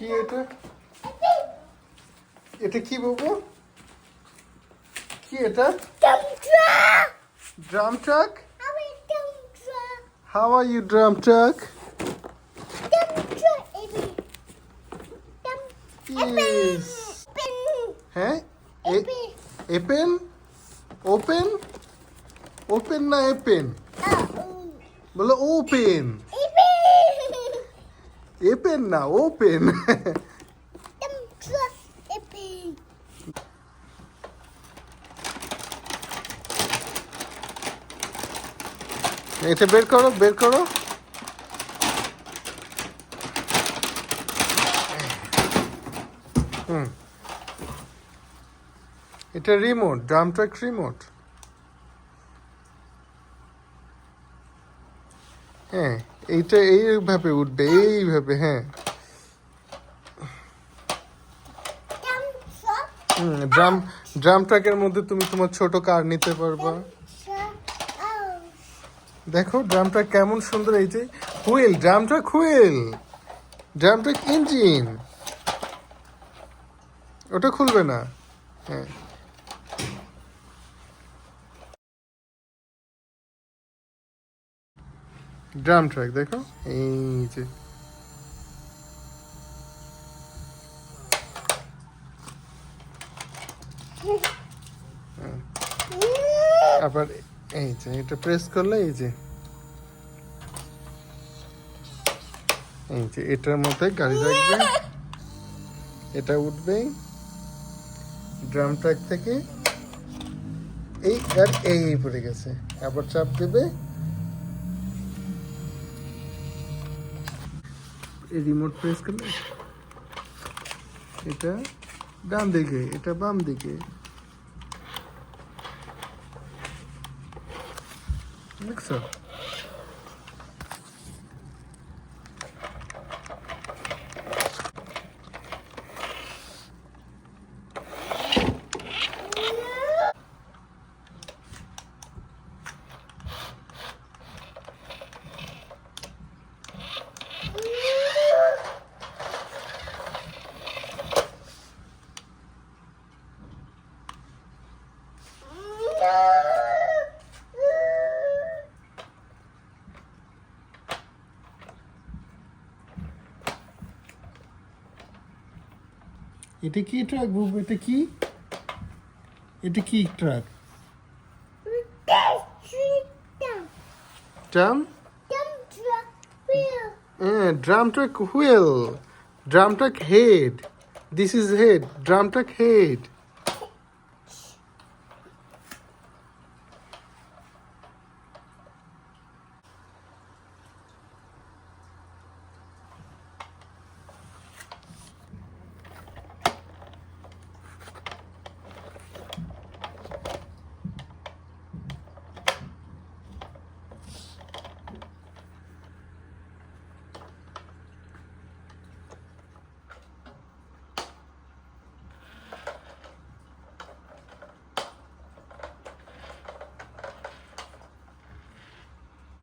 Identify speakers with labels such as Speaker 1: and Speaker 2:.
Speaker 1: কি এটা? এটা কি বাবু? কি এটা? Drum truck? How are you, drum truck? Yes. হ্যাঁ? এপেন? ওপেন? ওপেন না এপেন? বলো ওপেন। এপেন না ওপেন। এটা বের করো, বের করো। এটা রিমোট, ড্রাম ট্রাক রিমোট। হ্যাঁ, এইটা এইভাবে উঠবে, এইভাবে। হ্যাঁ, ড্রাম ড্রাম ট্রাকের মধ্যে তুমি তোমার ছোট কার নিতে পারবা। দেখো ড্রাম ট্রাক কেমন সুন্দর। এই যে wheel, drum truck wheel, drum truck engine. ওটা খুলবে না। হ্যাঁ, ড্রাম ট্রাক দেখো, এই যে আবার এই যে এটা প্রেস করলে এই যে এটার মধ্যে গাড়ি রাখবে, এটা উঠবে ড্রাম ট্রাক থেকে। এই আর এই পড়ে গেছে, আবার চাপ দেবে, এই রিমোট প্রেস করলে এটা ডান দিকে, এটা বাম দিকে। দেখছো? এটা কি ট্রাক বাবু? এটা কি? এটা কি ট্রাক? ড্রাম? হ্যাঁ, drum truck wheel, drum truck head. This is head, drum truck head.